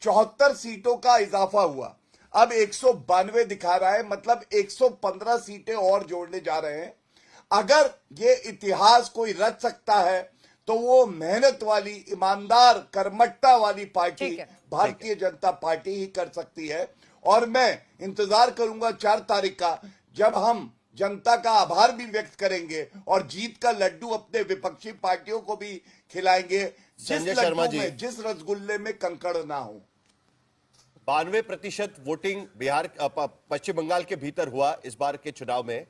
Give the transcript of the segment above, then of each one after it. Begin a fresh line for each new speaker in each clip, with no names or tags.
74 सीटों का इजाफा हुआ, अब 192 दिखा रहा है, मतलब 115 सीटें और जोड़ने जा रहे हैं। अगर ये इतिहास कोई रच सकता है तो वो मेहनत वाली, ईमानदार, कर्मठता वाली पार्टी भारतीय जनता पार्टी ही कर सकती है। और मैं इंतजार करूंगा 4 तारीख का, जब हम जनता का आभार भी व्यक्त करेंगे और जीत का लड्डू अपने विपक्षी पार्टियों को भी खिलाएंगे, जिस लड्डू में, जिस रसगुल्ले में कंकड़ ना हो।
92% वोटिंग बिहार, पश्चिम बंगाल के भीतर हुआ इस बार के चुनाव में।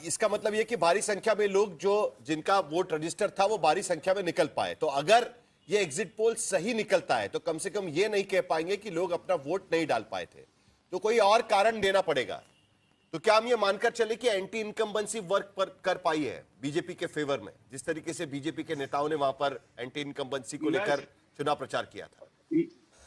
इसका मतलब यह कि भारी संख्या में लोग जिनका वोट रजिस्टर था वो भारी संख्या में निकल पाए। तो अगर ये एग्जिट पोल सही निकलता है तो कम से कम ये नहीं कह पाएंगे कि लोग अपना वोट नहीं डाल पाए थे, तो कोई और कारण देना पड़ेगा। तो क्या हम ये मानकर चले कि एंटी इनकम्बेंसी वर्क कर पाई है बीजेपी के फेवर में, जिस तरीके से बीजेपी के नेताओं ने वहां पर एंटी इनकम्बेंसी को लेकर चुनाव प्रचार किया था?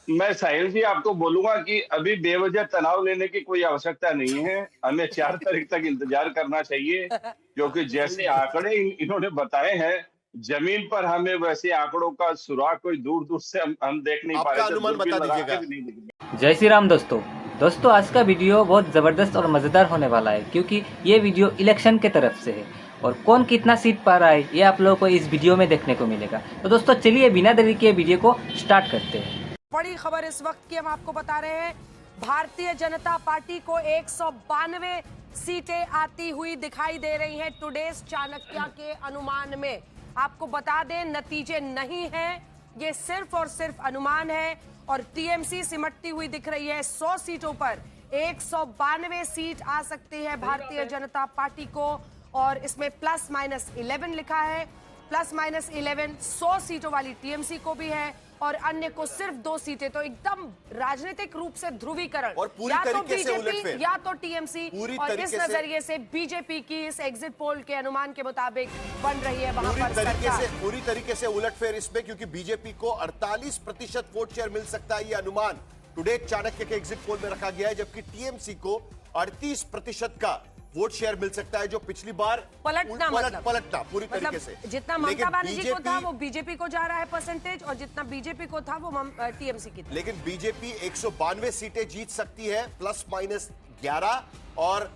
मैं साहिल जी आपको बोलूंगा कि अभी बेवजह तनाव लेने की कोई आवश्यकता नहीं है। हमें 4 तारीख तक इंतजार करना चाहिए, क्योंकि जैसे आंकड़े इन्होंने बताए हैं, जमीन पर हमें वैसे आंकड़ों का सुराग कोई दूर दूर से हम देख नहीं पा रहे।
अनुमान बता दीजिएगा।
जय श्री राम दोस्तों, आज का वीडियो बहुत ज़बरदस्त और मज़ेदार होने वाला है, क्योंकि ये वीडियो इलेक्शन के तरफ से है और कौन कितना सीट पा रहा है ये आप लोगों को इस वीडियो में देखने को मिलेगा। तो दोस्तों चलिए बिना देरी के वीडियो को स्टार्ट करते हैं।
बड़ी खबर इस वक्त की हम आपको बता रहे हैं, भारतीय जनता पार्टी को 192 सीटें आती हुई दिखाई दे रही हैं टुडेज चाणक्य के अनुमान में। आपको बता दें नतीजे नहीं हैं, ये सिर्फ और सिर्फ अनुमान है और टीएमसी सिमटती हुई दिख रही है 100 सीटों पर। 192 सीट आ सकती है भारतीय जनता पार्टी को और इसमें +-11 लिखा है। +-11 100 सीटों वाली टीएमसी को भी है और अन्य को सिर्फ 2 सीटें। तो एकदम राजनीतिक रूप से ध्रुवीकरण,
और पूरी
या तो
बीजेपी
बीजेपी या तो टीएमसी, और इस नजरिए से बीजेपी की इस एग्जिट पोल के अनुमान के मुताबिक बन रही है वहां पर सरकार।
पूरी तरीके से उलटफेर इसमें, क्योंकि बीजेपी को 48% वोट शेयर मिल सकता है, ये अनुमान टुडे चाणक्य के एग्जिट पोल में रखा गया है, जबकि टीएमसी को 38% का वोट शेयर मिल सकता है, जो पिछली बार पलटना पूरी तरीके से।
जितना ममता बनर्जी को था वो बीजेपी को जा रहा है परसेंटेज, और जितना बीजेपी को था वो टीएमसी की था।
लेकिन बीजेपी 192 सीटें जीत सकती है +-11, और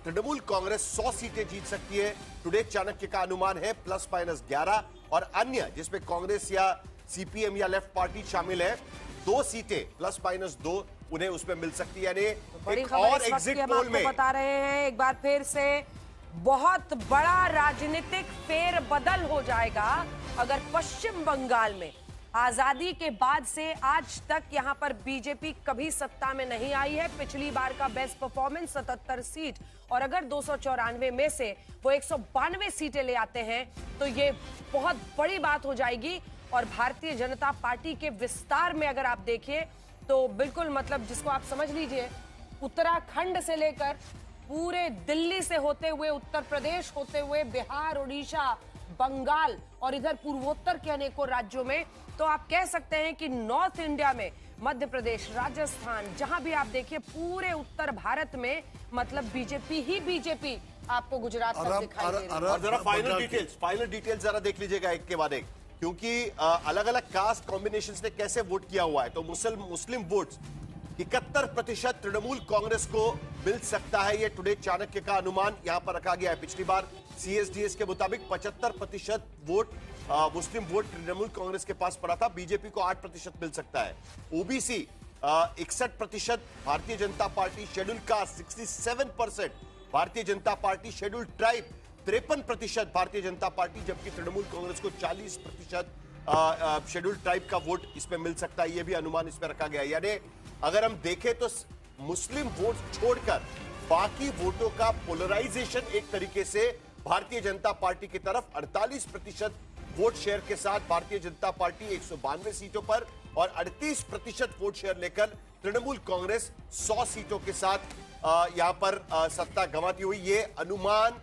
तृणमूल कांग्रेस 100 सीटें जीत सकती है। टुडे चाणक्य का अनुमान है +-11, और अन्य जिसमें कांग्रेस या सीपीएम या लेफ्ट पार्टी शामिल है 2 सीटें +-2 उन्हें उसमें मिल सकती है। यानी एक और एग्जिट पोल में
बता रहे हैं एक बार फिर से, बहुत बड़ा राजनीतिक फेरबदल हो जाएगा अगर पश्चिम बंगाल में आजादी के बाद से आज तक यहां पर बीजेपी कभी सत्ता में नहीं आई है। पिछली बार का बेस्ट परफॉर्मेंस 77 सीट, और अगर 294 में से वो 192 सीटें ले आते हैं तो ये बहुत बड़ी बात हो जाएगी। और भारतीय जनता पार्टी के विस्तार में अगर आप देखिए तो बिल्कुल, मतलब जिसको आप समझ लीजिए, उत्तराखंड से लेकर पूरे दिल्ली से होते हुए, उत्तर प्रदेश होते हुए, बिहार, उड़ीसा, बंगाल और इधर पूर्वोत्तर के अनेकों राज्यों में, तो आप कह सकते हैं कि नॉर्थ इंडिया में मध्य प्रदेश, राजस्थान, जहां भी आप देखिए पूरे उत्तर भारत में मतलब बीजेपी ही बीजेपी आपको गुजरात तक दिखाई दे रही है।
जरा फाइनल डिटेल्स जरा देख लीजिएगा एक के बाद एक, क्योंकि अलग अलग कास्ट कॉम्बिनेशंस ने कैसे वोट किया हुआ है। तो मुस्लिम वोट्स 71% तृणमूल कांग्रेस को मिल सकता है, ये टुडे चाणक्य का अनुमान यहां पर रखा गया है। पिछली बार सीएसडीएस के मुताबिक 75% वोट मुस्लिम वोट तृणमूल कांग्रेस के पास पड़ा था, बीजेपी को 8% मिल सकता है। OBC 61%, Bharatiya Janata party, schedule caste 67%, Bharatiya Janata party, schedule tribe 53% Bharatiya Janata party, जबकि तृणमूल कांग्रेस को 40% शेड्यूल ट्राइब का वोट इसमें मिल सकता है, यह भी अनुमान इसमें रखा गया है। यानी अगर हम देखें तो मुस्लिम वोट छोड़कर बाकी वोटों का पोलराइजेशन एक तरीके से भारतीय जनता पार्टी की तरफ 48% वोट शेयर के साथ भारतीय जनता पार्टी 192 सीटों पर और 38% वोट शेयर लेकर तृणमूल कांग्रेस 100 सीटों के साथ यहां पर सत्ता गंवाती हुई, ये अनुमान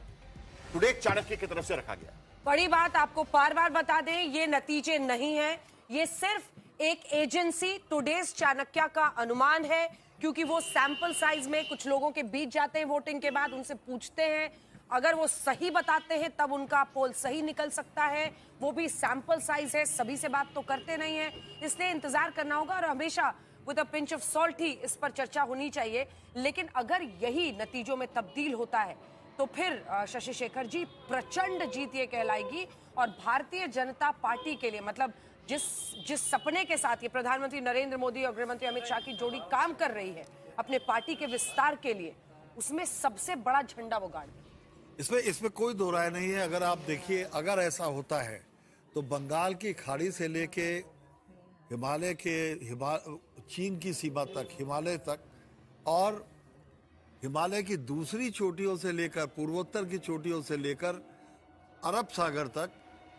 टुडे चाणक्य की तरफ से रखा गया।
बड़ी बात आपको बार बार बता दें, ये नतीजे नहीं है, ये सिर्फ एक एजेंसी टुडेज चाणक्य का अनुमान है, क्योंकि वो सैंपल साइज में कुछ लोगों के बीच जाते हैं वोटिंग के बाद, उनसे पूछते हैं अगर वो सही बताते हैं तब उनका पोल सही निकल सकता है, वो भी सैंपल साइज है, सभी से बात तो करते नहीं है, इसलिए इंतजार करना होगा और हमेशा with a pinch of salt ही इस पर चर्चा होनी चाहिए। लेकिन अगर यही नतीजों में तब्दील होता है तो फिर शशि शेखर जी प्रचंड जीत ये कहलाएगी और भारतीय जनता पार्टी के लिए, मतलब जिस सपने के साथ ये प्रधानमंत्री नरेंद्र मोदी और गृहमंत्री अमित शाह की जोड़ी काम कर रही है अपने पार्टी के विस्तार के लिए, उसमें सबसे बड़ा झंडा वो गाड़ देगी।
इसमें कोई दो राय नहीं है। अगर आप देखिए, अगर ऐसा होता है तो बंगाल की खाड़ी से लेके हिमालय के चीन की सीमा तक, हिमालय तक, और हिमालय की दूसरी चोटियों से लेकर पूर्वोत्तर की चोटियों से लेकर अरब सागर तक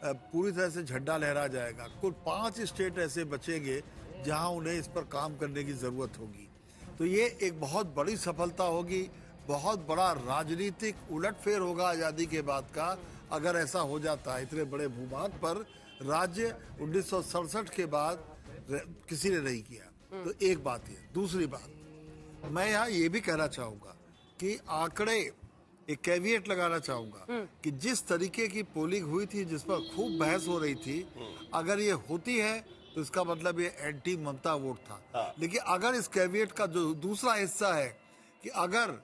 पूरी तरह से झंडा लहरा जाएगा। कुल 5 स्टेट ऐसे बचेंगे जहां उन्हें इस पर काम करने की जरूरत होगी। तो ये एक बहुत बड़ी सफलता होगी, बहुत बड़ा राजनीतिक उलटफेर होगा आज़ादी के बाद का, अगर ऐसा हो जाता है। इतने बड़े भूभाग पर राज्य 1967 के बाद किसी ने नहीं किया। तो एक बात ये। दूसरी बात, मैं यहाँ ये भी कहना चाहूँगा कि आंकड़े, एक कैविएट लगाना चाहूँगा कि जिस तरीके की पोलिंग हुई थी, जिस पर खूब बहस हो रही थी, अगर ये होती है तो इसका मतलब ये एंटी ममता वोट था। लेकिन अगर इस कैविएट का जो दूसरा हिस्सा है कि अगर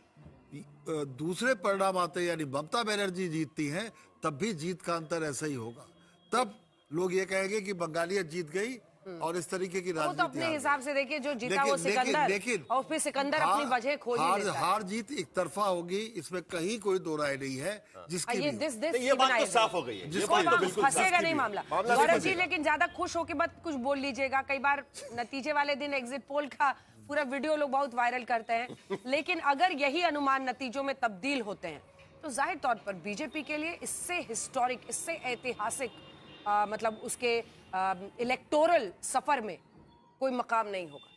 दूसरे परिणाम आते यानी ममता बनर्जी जीतती हैं, तब भी जीत का अंतर ऐसा ही होगा। तब लोग ये कहेंगे कि बंगालियत जीत गई और इस तरीके की राजनीति।
वो तो अपने हिसाब से देखिए, जो जीता वो सिकंदर, और फिर सिकंदर अपनी वजह खोज ही लेता है।
हार जीत एक तरफा होगी, इसमें कहीं कोई दो राय नहीं है। जिसकी
ये बात तो साफ हो गई है, ये बात तो बिल्कुल
फंसेगा नहीं मामला। गौरव जी, लेकिन ज्यादा खुश होकर मत कुछ बोल लीजिएगा। कई बार नतीजे वाले दिन एग्जिट पोल का पूरा वीडियो लोग बहुत वायरल करते हैं, लेकिन अगर यही अनुमान नतीजों में तब्दील होते हैं तो जाहिर तौर पर बीजेपी के लिए इससे हिस्टोरिक, इससे ऐतिहासिक मतलब उसके इलेक्टोरल सफर में कोई मकाम नहीं होगा।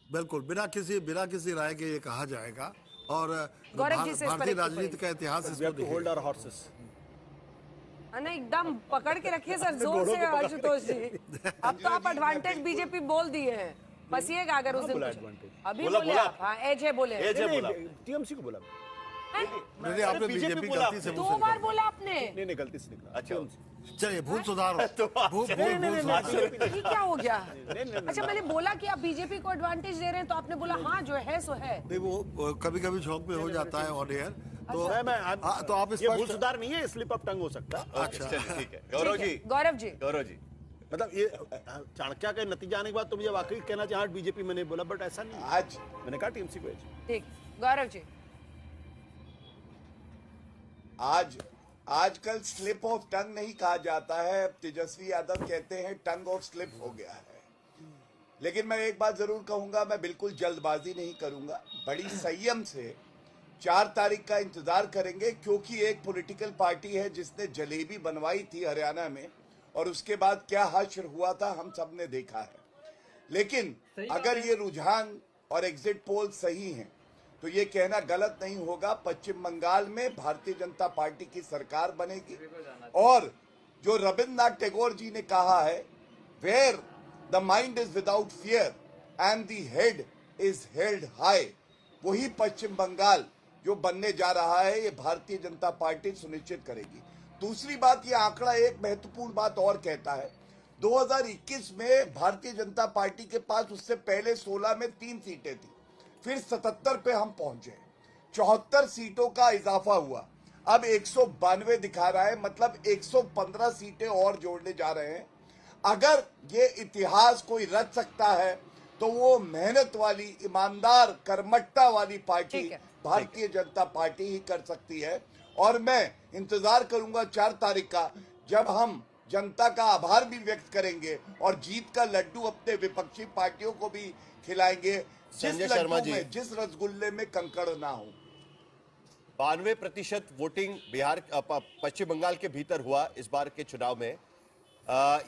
बिल्कुल बिना किसी राय के ये कहा जाएगा। और
गौरव जी से
भारतीय राजनीति का इतिहास
होल्ड आवर हॉर्सेस।
ना एकदम पकड़ के रखिए सर, जोर से आशुतोष जी। अब तो आप एडवांटेज बीजेपी बोल दिए हैं, फंसिएगा अगर उस दिन अभी बोले आप। हाँ, एज है बोले,
टीएमसी को बोला
नहीं, आपने बीजेपी गलती से
2 बार बोला आपने।
नहीं गलती से निकला। अच्छा
चलिए, भूल सुधारो।
ये क्या हो गया? अच्छा, मैंने बोला कि आप बीजेपी को एडवांटेज दे रहे हैं तो आपने बोला हाँ जो है सो है।
नहीं, वो कभी कभी शौक में हो जाता है ऑन एयर। तो
तो आप ये भूल सुधार नहीं है, स्लिप ऑफ टंग हो सकता है।
अच्छा,
ठीक है। गौरव जी,
मतलब ये चाणक्य का नतीजा आने के बाद तो मुझे वाकई कहना चाहिए बीजेपी मैंने बोला, बट ऐसा नहीं।
आज
मैंने कहा टीएमसी को।
ठीक, गौरव जी,
आजकल स्लिप ऑफ टंग नहीं कहा जाता है, तेजस्वी यादव कहते हैं टंग ऑफ स्लिप हो गया है। लेकिन मैं एक बात जरूर कहूंगा, मैं बिल्कुल जल्दबाजी नहीं करूंगा, बड़ी संयम से 4 तारीख का इंतजार करेंगे, क्योंकि एक पॉलिटिकल पार्टी है जिसने जलेबी बनवाई थी हरियाणा में और उसके बाद क्या हश्र हुआ था हम सब ने देखा है। लेकिन अगर ये रुझान और एग्जिट पोल सही हैं तो ये कहना गलत नहीं होगा, पश्चिम बंगाल में भारतीय जनता पार्टी की सरकार बनेगी। और जो रविन्द्रनाथ टैगोर जी ने कहा है, where the mind is without fear and the head is held high, वही पश्चिम बंगाल जो बनने जा रहा है ये भारतीय जनता पार्टी सुनिश्चित करेगी। दूसरी बात, ये आंकड़ा एक महत्वपूर्ण बात और कहता है, 2021 में भारतीय जनता पार्टी के पास उससे पहले 16 में 3 सीटें थी, फिर 77 पे हम पहुंचे, 74 सीटों का इजाफा हुआ, अब 192 दिखा रहा है, मतलब 115 सीटें और जोड़ने जा रहे हैं। अगर ये इतिहास कोई रच सकता है तो वो मेहनत वाली, ईमानदार, कर्मठता वाली पार्टी भारतीय जनता पार्टी ही कर सकती है। और मैं इंतजार करूंगा 4 तारीख का, जब हम जनता का आभार भी व्यक्त करेंगे और जीत का लड्डू अपने विपक्षी पार्टियों को भी खिलाएंगे,
संजय शर्मा जी,
जिस रसगुल्ले में कंकड़ ना हो।
92% वोटिंग बिहार, पश्चिम बंगाल के भीतर हुआ इस बार के चुनाव में।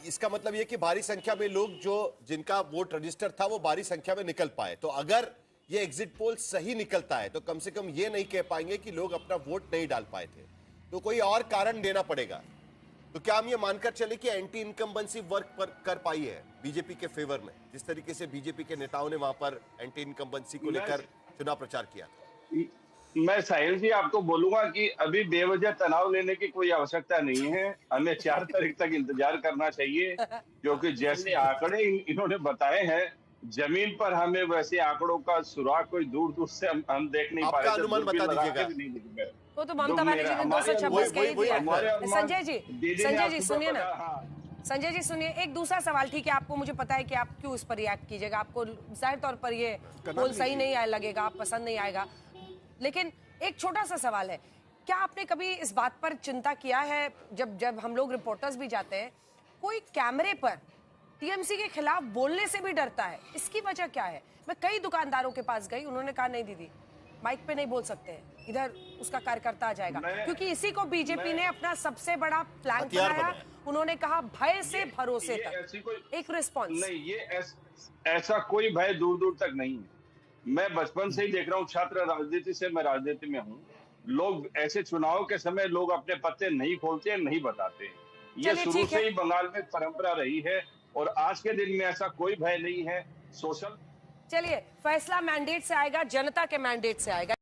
इसका मतलब यह कि भारी संख्या में लोग जिनका वोट रजिस्टर था वो भारी संख्या में निकल पाए। तो अगर ये एग्जिट पोल सही निकलता है तो कम से कम ये नहीं कह पाएंगे कि लोग अपना वोट नहीं डाल पाए थे, तो कोई और कारण देना पड़ेगा। तो क्या हम ये मानकर चले कि एंटी इनकम्बेंसी वर्क कर पाई है बीजेपी के फेवर में, जिस तरीके से बीजेपी के नेताओं ने वहां पर एंटी इनकम्बेंसी को लेकर चुनाव प्रचार किया था?
मैं साहिल जी आपको बोलूंगा कि अभी बेवजह तनाव लेने की कोई आवश्यकता नहीं है। हमें 4 तारीख तक इंतजार करना चाहिए, क्योंकि जैसे आंकड़े इन्होंने बताए हैं, जमीन पर हमें वैसे आंकड़ों का सुराग कोई दूर दूर से हम देख नहीं पा
आपका
रहे थे।
अनुमान
दूरबीन
बता
लगा के
दीजिएगा।
भी नहीं दिख रहे।
वो तो ममता बनर्जी ने 226 कह ही दिया। संजय जी सुनिए ना, संजय जी सुनिए, एक दूसरा सवाल, ठीक है आपको मुझे पता है कि आप क्यों इस पर रिएक्ट कीजिएगा, आपको जाहिर तौर पर ये पोल सही नहीं आए लगेगा, आप पसंद नहीं आएगा, लेकिन एक छोटा सा सवाल है, क्या आपने कभी इस बात पर चिंता किया है, जब हम लोग रिपोर्टर्स भी जाते हैं, कोई कैमरे पर टीएमसी के खिलाफ बोलने से भी डरता है, इसकी वजह क्या है? मैं कई दुकानदारों के पास गई, उन्होंने कहा नहीं दीदी माइक पे नहीं बोल सकते हैं, इधर उसका कार्यकर्ता आ जाएगा, क्योंकि इसी को बीजेपी ने अपना सबसे बड़ा प्लान बनाया। उन्होंने कहा भय से भरोसे तक, एक रिस्पॉन्स
नहीं, ये ऐसा कोई भय दूर दूर तक नहीं है। मैं बचपन से ही देख रहा हूँ, छात्र राजनीति से मैं राजनीति में हूँ, लोग ऐसे चुनाव के समय लोग अपने पत्ते नहीं खोलते, नहीं बताते। ये शुरू से ही बंगाल में परंपरा रही है, और आज के दिन में ऐसा कोई भय नहीं है। सोशल,
चलिए, फैसला मैंडेट से आएगा, जनता के मैंडेट से आएगा।